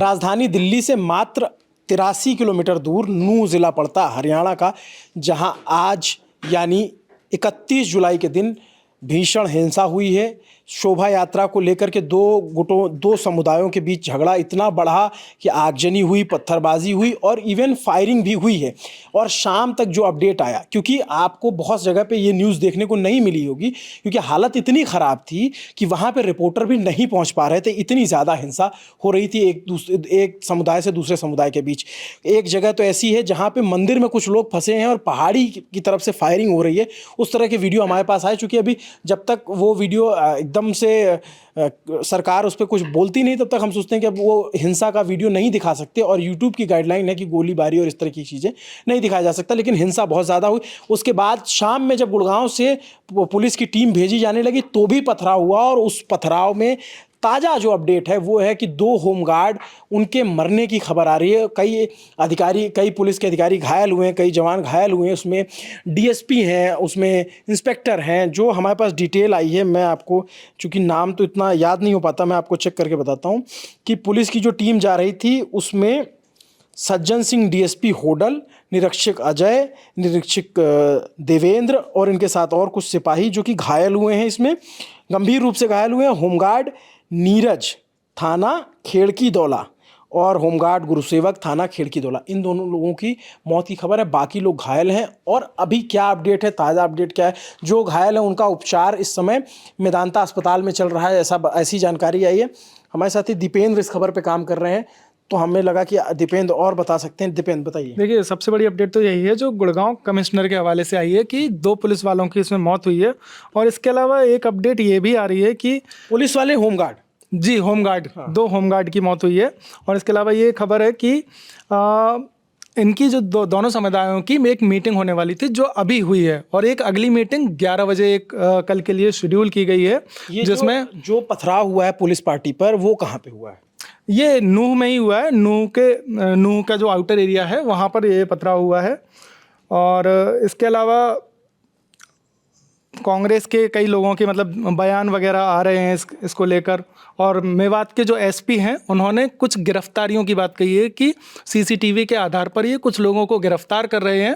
राजधानी दिल्ली से मात्र 83 किलोमीटर दूर नूंह ज़िला पड़ता हरियाणा का, जहां आज यानी 31 जुलाई के दिन भीषण हिंसा हुई है। शोभा यात्रा को लेकर के दो समुदायों के बीच झगड़ा इतना बढ़ा कि आगजनी हुई, पत्थरबाजी हुई और इवन फायरिंग भी हुई है। और शाम तक जो अपडेट आया, क्योंकि आपको बहुत जगह पे ये न्यूज़ देखने को नहीं मिली होगी, क्योंकि हालत इतनी ख़राब थी कि वहाँ पे रिपोर्टर भी नहीं पहुँच पा रहे थे, इतनी ज़्यादा हिंसा हो रही थी एक समुदाय से दूसरे समुदाय के बीच। एक जगह तो ऐसी है जहाँ पे मंदिर में कुछ लोग फंसे हैं और पहाड़ी की तरफ से फायरिंग हो रही है। उस तरह के वीडियो हमारे पास आए, चूँकि अभी जब तक वो वीडियो एकदम से सरकार उस पर कुछ बोलती नहीं, तब तक हम सोचते हैं कि अब वो हिंसा का वीडियो नहीं दिखा सकते, और यूट्यूब की गाइडलाइन है कि गोलीबारी और इस तरह की चीज़ें नहीं दिखाया जा सकता। लेकिन हिंसा बहुत ज़्यादा हुई। उसके बाद शाम में जब गुड़गांव से पुलिस की टीम भेजी जाने लगी तो भी पथराव हुआ, और उस पथराव में ताज़ा जो अपडेट है वो है कि 2 होमगार्ड उनके मरने की खबर आ रही है। कई पुलिस के अधिकारी घायल हुए हैं, कई जवान घायल हुए हैं। उसमें डीएसपी हैं, उसमें इंस्पेक्टर हैं। जो हमारे पास डिटेल आई है, मैं आपको, चूँकि नाम तो इतना याद नहीं हो पाता, मैं आपको चेक करके बताता हूँ कि पुलिस की जो टीम जा रही थी उसमें सज्जन सिंह डीएसपी होडल, निरीक्षक अजय, निरीक्षक देवेंद्र और इनके साथ और कुछ सिपाही जो कि घायल हुए हैं, इसमें गंभीर रूप से घायल हुए हैं। होमगार्ड नीरज, थाना खेड़की दौला, और होमगार्ड गुरुसेवक, थाना खेड़की दौला, इन दोनों लोगों की मौत की खबर है। बाकी लोग घायल हैं। और अभी क्या अपडेट है, ताज़ा अपडेट क्या है, जो घायल हैं उनका उपचार इस समय मेदांता अस्पताल में चल रहा है, ऐसी जानकारी आई है। हमारे साथी दीपेंद्र इस खबर पे काम कर रहे हैं, तो हमें लगा कि दीपेंद्र और बता सकते हैं। दीपेंद्र बताइए। देखिए, सबसे बड़ी अपडेट तो यही है जो गुड़गांव कमिश्नर के हवाले से आई है कि 2 पुलिस वालों की इसमें मौत हुई है। और इसके अलावा एक अपडेट ये भी आ रही है कि पुलिस वाले होमगार्ड, जी होमगार्ड, हाँ। 2 होमगार्ड की मौत हुई है। और इसके अलावा ये खबर है कि इनकी जो दोनों समुदायों की एक मीटिंग होने वाली थी जो अभी हुई है, और एक अगली मीटिंग 11 बजे कल के लिए शेड्यूल की गई है। जिसमें जो पथराव हुआ है पुलिस पार्टी पर, वो कहाँ पे हुआ है? ये नूंह में ही हुआ है। नूंह का जो आउटर एरिया है वहाँ पर ये पथराव हुआ है। और इसके अलावा कांग्रेस के कई लोगों के बयान वगैरह आ रहे हैं इसको लेकर। और मेवात के जो एसपी हैं उन्होंने कुछ गिरफ्तारियों की बात कही है कि सीसीटीवी के आधार पर ये कुछ लोगों को गिरफ्तार कर रहे हैं,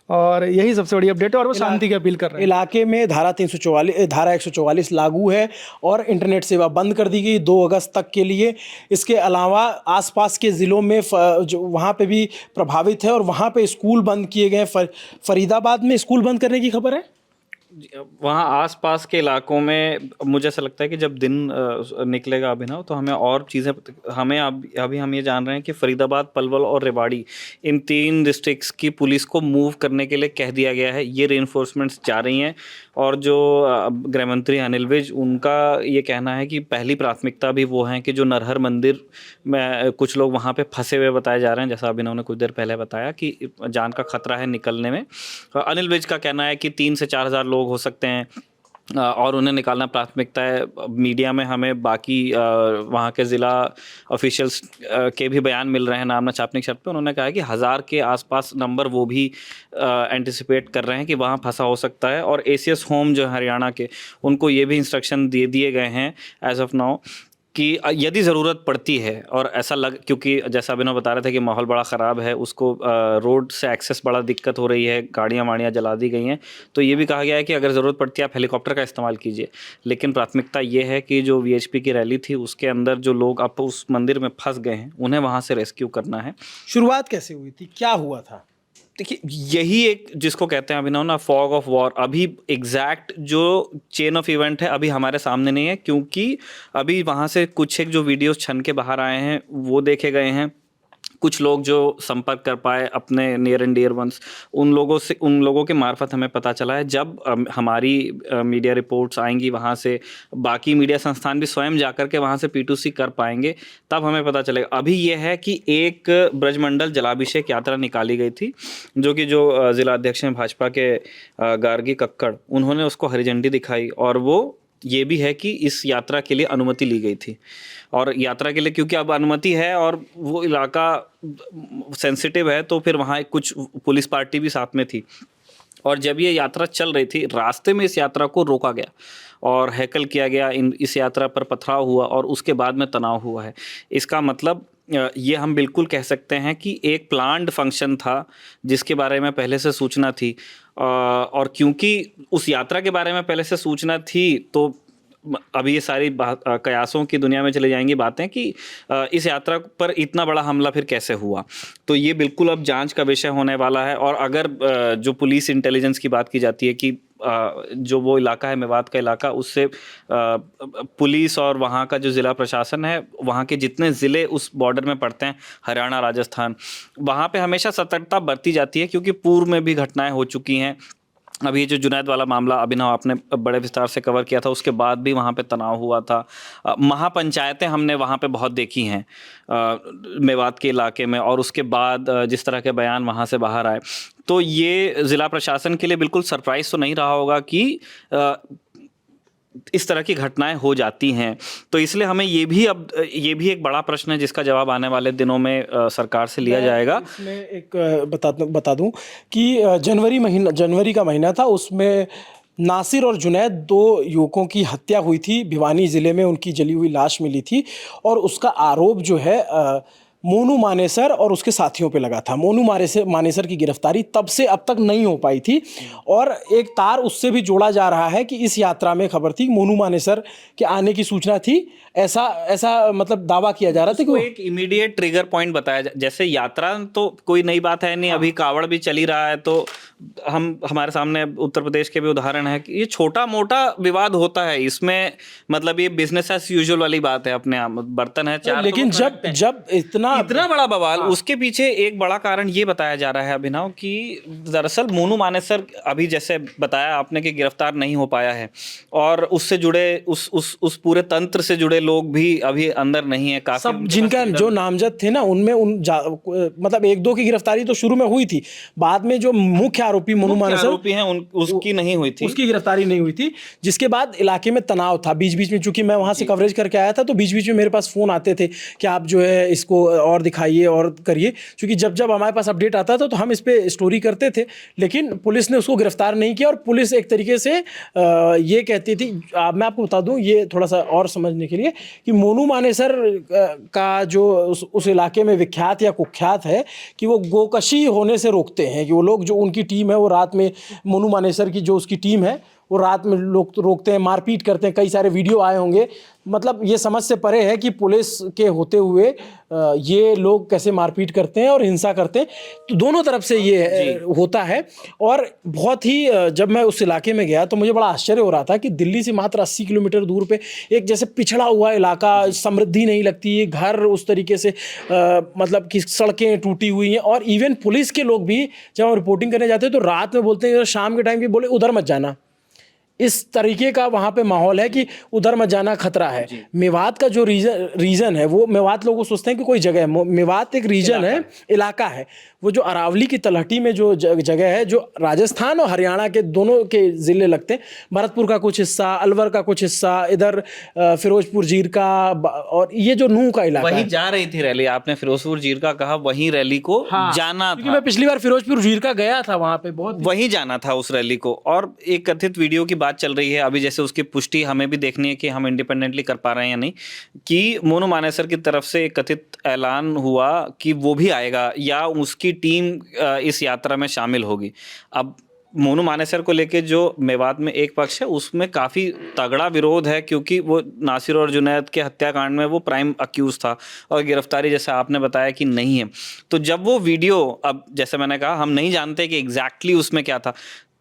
और यही सबसे बड़ी अपडेट है। और वो शांति की अपील कर रहे हैं। इलाके में धारा 144 लागू है और इंटरनेट सेवा बंद कर दी गई 2 अगस्त तक के लिए। इसके अलावा आसपास के ज़िलों में जो वहाँ पे भी प्रभावित है, और वहाँ पे स्कूल बंद किए गए। फरीदाबाद में स्कूल बंद करने की खबर है। वहाँ आसपास के इलाकों में मुझे ऐसा लगता है कि जब दिन निकलेगा अभिनव, तो हमें और चीज़ें, अभी हम ये जान रहे हैं कि फरीदाबाद, पलवल और रेवाड़ी, इन 3 डिस्ट्रिक्ट्स की पुलिस को मूव करने के लिए कह दिया गया है। ये रेइंफोर्समेंट्स जा रही हैं। और जो गृह मंत्री अनिल विज, उनका ये कहना है कि पहली प्राथमिकता भी वो है कि जो नरहर मंदिर में कुछ लोग वहाँ पे फंसे हुए बताए जा रहे हैं, जैसा अभिनव ने कुछ देर पहले बताया कि जान का खतरा है निकलने में। अनिल विज का कहना है कि 3 से 4 हज़ार लोग हो सकते हैं और उन्हें निकालना प्राथमिकता है। मीडिया में हमें बाकी वहाँ के ज़िला ऑफिशियल्स के भी बयान मिल रहे हैं नाम न छापने के शर्त पे। उन्होंने कहा है कि 1000 के आसपास नंबर वो भी एंटिसिपेट कर रहे हैं कि वहाँ फंसा हो सकता है। और एसीएस होम जो हरियाणा के, उनको ये भी इंस्ट्रक्शन दे दिए गए हैं एज ऑफ नाउ कि यदि ज़रूरत पड़ती है, और ऐसा क्योंकि जैसा अभिनव बता रहे थे कि माहौल बड़ा ख़राब है, उसको रोड से एक्सेस बड़ा दिक्कत हो रही है, गाड़ियाँ वाड़ियाँ जला दी गई हैं, तो ये भी कहा गया है कि अगर ज़रूरत पड़ती है आप हेलीकॉप्टर का इस्तेमाल कीजिए। लेकिन प्राथमिकता ये है कि जो वीएचपी की रैली थी उसके अंदर जो लोग अब उस मंदिर में फंस गए हैं, उन्हें वहाँ से रेस्क्यू करना है। शुरुआत कैसे हुई थी, क्या हुआ था? देखिए, यही एक जिसको कहते हैं अभिनव ना, फॉग ऑफ वॉर। अभी एग्जैक्ट जो चेन ऑफ इवेंट है अभी हमारे सामने नहीं है, क्योंकि अभी वहाँ से कुछ एक जो वीडियोस छन के बाहर आए हैं वो देखे गए हैं। कुछ लोग जो संपर्क कर पाए अपने नियर एंड डियर वंस, उन लोगों के मार्फत हमें पता चला है। जब हमारी मीडिया रिपोर्ट्स आएंगी वहाँ से, बाकी मीडिया संस्थान भी स्वयं जाकर के वहाँ से P2C कर पाएंगे, तब हमें पता चलेगा। अभी ये है कि एक ब्रजमंडल जलाभिषेक यात्रा निकाली गई थी, जो कि जो जिला अध्यक्ष हैं भाजपा के गार्गी कक्कड़, उन्होंने उसको हरी झंडी दिखाई। और वो ये भी है कि इस यात्रा के लिए अनुमति ली गई थी। और यात्रा के लिए क्योंकि अब अनुमति है और वो इलाका सेंसिटिव है, तो फिर वहाँ कुछ पुलिस पार्टी भी साथ में थी। और जब ये यात्रा चल रही थी, रास्ते में इस यात्रा को रोका गया और हैकल किया गया, इस यात्रा पर पथराव हुआ और उसके बाद में तनाव हुआ है। इसका मतलब ये हम बिल्कुल कह सकते हैं कि एक प्लान्ड फंक्शन था जिसके बारे में पहले से सूचना थी, और क्योंकि उस यात्रा के बारे में पहले से सूचना थी तो अभी ये सारी कयासों की दुनिया में चले जाएंगी बातें कि इस यात्रा पर इतना बड़ा हमला फिर कैसे हुआ। तो ये बिल्कुल अब जांच का विषय होने वाला है। और अगर जो पुलिस इंटेलिजेंस की बात की जाती है कि जो वो इलाका है मेवात का इलाका, उससे पुलिस और वहाँ का जो ज़िला प्रशासन है, वहाँ के जितने ज़िले उस बॉर्डर में पड़ते हैं हरियाणा राजस्थान, वहाँ पे हमेशा सतर्कता बरती जाती है क्योंकि पूर्व में भी घटनाएं हो चुकी हैं। अभी जो जुनैद वाला मामला अभिनव आपने बड़े विस्तार से कवर किया था, उसके बाद भी वहाँ पे तनाव हुआ था। महापंचायतें हमने वहाँ पे बहुत देखी हैं मेवात के इलाके में, और उसके बाद जिस तरह के बयान वहाँ से बाहर आए, तो ये ज़िला प्रशासन के लिए बिल्कुल सरप्राइज़ तो नहीं रहा होगा कि इस तरह की घटनाएं हो जाती हैं। तो इसलिए हमें ये भी एक बड़ा प्रश्न है जिसका जवाब आने वाले दिनों में सरकार से लिया जाएगा। इसमें एक बता दूं कि जनवरी का महीना था, उसमें नासिर और जुनैद, दो युवकों की हत्या हुई थी भिवानी ज़िले में, उनकी जली हुई लाश मिली थी और उसका आरोप जो है मोनू मानेसर और उसके साथियों पे लगा था। मोनू मानेसर की गिरफ्तारी तब से अब तक नहीं हो पाई थी और एक तार उससे भी जोड़ा जा रहा है कि इस यात्रा में खबर थी, मोनू मानेसर के आने की सूचना थी, ऐसा मतलब दावा किया जा रहा था कि वो एक इमीडिएट ट्रिगर पॉइंट बताया जैसे यात्रा तो कोई नई बात है नहीं, अभी कावड़ भी चली रहा है, तो हमारे सामने उत्तर प्रदेश के भी उदाहरण है कि ये छोटा मोटा विवाद होता है, इसमें मतलब ये बिजनेस एज यूजुअल वाली बात है, अपने बर्तन है चार, लेकिन जब इतना बड़ा बवाल, उसके पीछे एक बड़ा कारण ये बताया जा रहा है अभिनव कि दरअसल मोनू मानेसर अभी जैसे बताया आपने कि गिरफ्तार नहीं हो पाया है और उससे जुड़े उस पूरे तंत्र से जुड़े लोग भी अभी अंदर नहीं है। काफी सब जिनका जो नामजद थे ना उनमें मतलब एक दो की गिरफ्तारी तो शुरू में हुई थी, बाद में जो मुख्य आरोपी मोनू मानेसर आरोपी हैं उसकी नहीं हुई थी, उसकी गिरफ्तारी नहीं हुई थी। जिसके बाद इलाके में तनाव था बीच बीच में, चूंकि मैं वहां से कवरेज करके आया था तो बीच बीच में मेरे पास फोन आते थे कि आप जो है इसको और दिखाइए और करिए, क्योंकि जब हमारे पास अपडेट आता था तो हम इस पे स्टोरी करते थे, लेकिन पुलिस ने उसको गिरफ्तार नहीं किया। और पुलिस एक तरीके से ये कहती थी, मैं आपको बता दूं ये थोड़ा सा और समझने के लिए, कि मोनू मानेसर का जो उस इलाके में विख्यात या कुख्यात है कि वो गोकशी होने से रोकते हैं, कि वो लोग जो उनकी टीम है वो रात में, मोनू मानेसर की जो उसकी टीम है वो रात में लोग तो रोकते हैं, मारपीट करते हैं, कई सारे वीडियो आए होंगे। मतलब ये समझ से परे है कि पुलिस के होते हुए ये लोग कैसे मारपीट करते हैं और हिंसा करते हैं, तो दोनों तरफ से ये होता है। और बहुत ही जब मैं उस इलाके में गया तो मुझे बड़ा आश्चर्य हो रहा था कि दिल्ली से मात्र 80 किलोमीटर दूर पे एक जैसे पिछड़ा हुआ इलाका, समृद्धि नहीं लगती है, घर उस तरीके से मतलब कि सड़कें टूटी हुई हैं, और इवन पुलिस के लोग भी जब हम रिपोर्टिंग करने जाते हैं तो रात में बोलते हैं, शाम के टाइम भी बोले उधर मत जाना, इस तरीके का वहाँ पे माहौल है कि उधर मत जाना खतरा है। मेवात का जो रीजन है वो, मेवात लोग सोचते हैं कि कोई जगह है, मेवात एक रीजन है, इलाका है, वो जो अरावली की तलहटी में जो जगह है, जो राजस्थान और हरियाणा के दोनों के ज़िले लगते हैं, भरतपुर का कुछ हिस्सा, अलवर का कुछ हिस्सा, इधर फिरोजपुर जीर का, और ये जो नूह का इलाका वहीं है। जा रही थी रैली, आपने फिरोजपुर जीर का कहा, वहीं रैली को जाना क्योंकि था। मैं पिछली बार फिरोजपुर जीर का गया था, वहाँ पे बहुत वहीं जाना था उस रैली को। और एक कथित वीडियो की बात चल रही है अभी, जैसे उसकी पुष्टि हमें भी देखनी है कि हम इंडिपेंडेंटली कर पा रहे हैं या नहीं, कि मोनू मानेसर की तरफ से एक कथित ऐलान हुआ कि वो भी आएगा या उसकी टीम इस यात्रा में शामिल होगी। अब मोनू मानेसर को लेके जो मेवात में एक पक्ष है उसमें काफ़ी तगड़ा विरोध है, क्योंकि वो नासिर और जुनैद के हत्याकांड में वो प्राइम अक्यूज था और गिरफ्तारी जैसे आपने बताया कि नहीं है। तो जब वो वीडियो, अब जैसे मैंने कहा हम नहीं जानते कि एग्जैक्टली उसमें क्या था,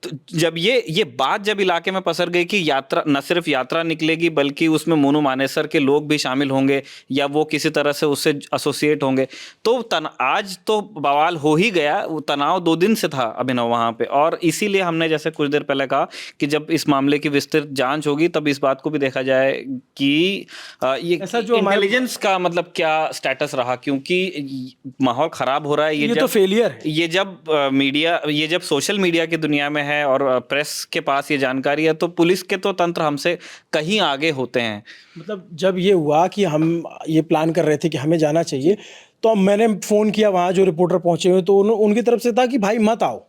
तो जब ये बात जब इलाके में पसर गई कि यात्रा न सिर्फ यात्रा निकलेगी बल्कि उसमें मोनू मानेसर के लोग भी शामिल होंगे या वो किसी तरह से उससे एसोसिएट होंगे, तो आज तो बवाल हो ही गया। वो तनाव 2 दिन से था अभिनव वहाँ पे, और इसीलिए हमने जैसे कुछ देर पहले कहा कि जब इस मामले की विस्तृत जांच होगी तब इस बात को भी देखा जाए कि ये जो इंटेलिजेंस का मतलब क्या स्टेटस रहा, क्योंकि माहौल खराब हो रहा है। ये तो फेलियर है। ये जब सोशल मीडिया की दुनिया में है और प्रेस के पास ये जानकारी है, तो पुलिस के तो तंत्र हमसे कहीं आगे होते हैं। मतलब जब ये हुआ कि हम ये प्लान कर रहे थे कि हमें जाना चाहिए, तो मैंने फ़ोन किया वहाँ जो रिपोर्टर पहुँचे हुए, तो उनकी तरफ से था कि भाई मत आओ,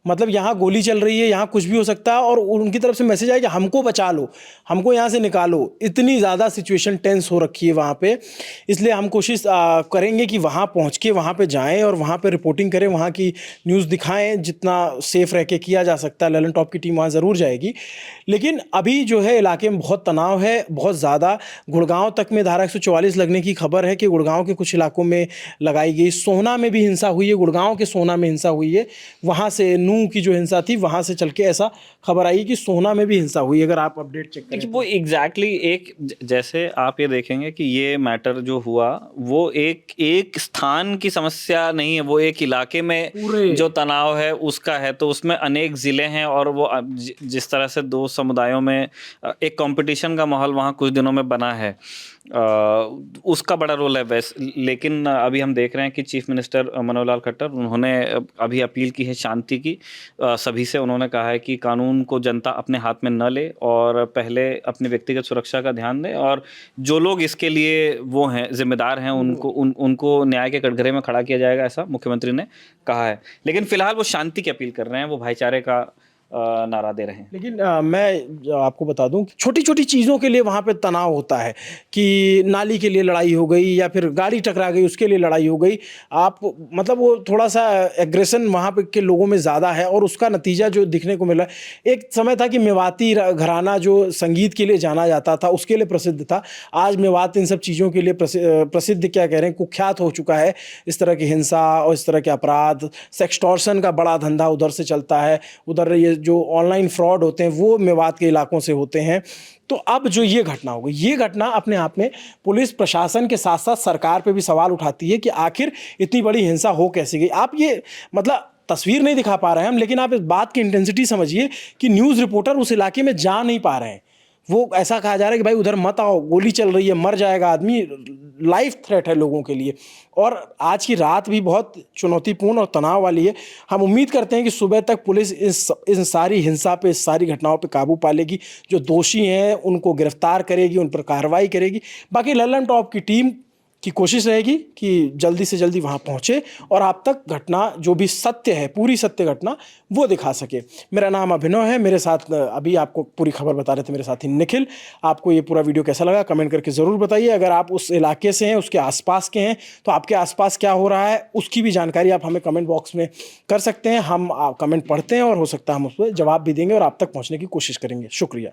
मतलब यहाँ गोली चल रही है, यहाँ कुछ भी हो सकता है और उनकी तरफ से मैसेज आया कि हमको बचा लो, हमको यहाँ से निकालो। इतनी ज़्यादा सिचुएशन टेंस हो रखी है वहाँ पे। इसलिए हम कोशिश करेंगे कि वहाँ पहुँच के वहाँ पे जाएं और वहाँ पे रिपोर्टिंग करें, वहाँ की न्यूज़ दिखाएं, जितना सेफ रह के किया जा सकता है। ललन टॉप की टीम वहाँ ज़रूर जाएगी। लेकिन अभी जो है इलाके में बहुत तनाव है, बहुत ज़्यादा। गुड़गांव तक में धारा 144 लगने की खबर है कि गुड़गांव के कुछ इलाकों में लगाई गई। सोहना में भी हिंसा हुई है, गुड़गांव के सोहना में हिंसा हुई है। वहाँ से नूह की जो हिंसा थी वहाँ से चल के ऐसा खबर आई कि सोहना में भी हिंसा हुई। अगर आप अपडेट चेक करें वो एग्जैक्टली एक जैसे आप ये देखेंगे कि ये मैटर जो हुआ वो एक स्थान की समस्या नहीं है, वो एक इलाके में जो तनाव है उसका है। तो उसमें अनेक ज़िले हैं और वो जिस तरह से दो समुदायों में एक कंपटीशन का माहौल वहाँ कुछ दिनों में बना है, उसका बड़ा रोल है वैसे। लेकिन अभी हम देख रहे हैं कि चीफ मिनिस्टर मनोहर लाल खट्टर उन्होंने अभी अपील की है शांति की सभी से। उन्होंने कहा है कि कानून को जनता अपने हाथ में न ले और पहले अपनी व्यक्तिगत सुरक्षा का ध्यान दें, और जो लोग इसके लिए वो हैं जिम्मेदार हैं उनको न्याय के कटघरे में खड़ा किया जाएगा, ऐसा मुख्यमंत्री ने कहा है। लेकिन फिलहाल वो शांति की अपील कर रहे हैं, वो भाईचारे का नारा दे रहे हैं। लेकिन मैं आपको बता दूं छोटी छोटी चीज़ों के लिए वहाँ पे तनाव होता है कि नाली के लिए लड़ाई हो गई या फिर गाड़ी टकरा गई उसके लिए लड़ाई हो गई। आप मतलब वो थोड़ा सा एग्रेशन वहाँ पे के लोगों में ज़्यादा है और उसका नतीजा जो दिखने को मिला। एक समय था कि मेवाती घराना जो संगीत के लिए जाना जाता था उसके लिए प्रसिद्ध था। आज मेवात इन सब चीज़ों के लिए प्रसिद्ध क्या कह रहे हैं, कुख्यात हो चुका है। इस तरह की हिंसा और इस तरह के अपराध, सेक्सटॉर्शन का बड़ा धंधा उधर से चलता है। उधर ये जो ऑनलाइन फ्रॉड होते हैं वो मेवात के इलाकों से होते हैं। तो अब जो ये घटना हो गई, ये घटना अपने आप में पुलिस प्रशासन के साथ साथ सरकार पे भी सवाल उठाती है कि आखिर इतनी बड़ी हिंसा हो कैसे गई। आप ये मतलब तस्वीर नहीं दिखा पा रहे हैं हम, लेकिन आप इस बात की इंटेंसिटी समझिए कि न्यूज़ रिपोर्टर उस इलाके में जा नहीं पा रहे हैं। वो ऐसा कहा जा रहा है कि भाई उधर मत आओ, गोली चल रही है, मर जाएगा आदमी, लाइफ थ्रेट है लोगों के लिए। और आज की रात भी बहुत चुनौतीपूर्ण और तनाव वाली है। हम उम्मीद करते हैं कि सुबह तक पुलिस इस सारी हिंसा पे, इस सारी घटनाओं पे काबू पा लेगी। जो दोषी हैं उनको गिरफ्तार करेगी, उन पर कार्रवाई करेगी। बाकी ललन टॉप की टीम की कोशिश रहेगी कि जल्दी से जल्दी वहाँ पहुँचे और आप तक घटना जो भी सत्य है, पूरी सत्य घटना वो दिखा सके। मेरा नाम अभिनव है, मेरे साथ अभी आपको पूरी खबर बता रहे थे मेरे साथी निखिल। आपको ये पूरा वीडियो कैसा लगा कमेंट करके ज़रूर बताइए। अगर आप उस इलाके से हैं, उसके आसपास के हैं, तो आपके आसपास क्या हो रहा है उसकी भी जानकारी आप हमें कमेंट बॉक्स में कर सकते हैं। हम कमेंट पढ़ते हैं और हो सकता है हम उस पर जवाब भी देंगे और आप तक पहुँचने की कोशिश करेंगे। शुक्रिया।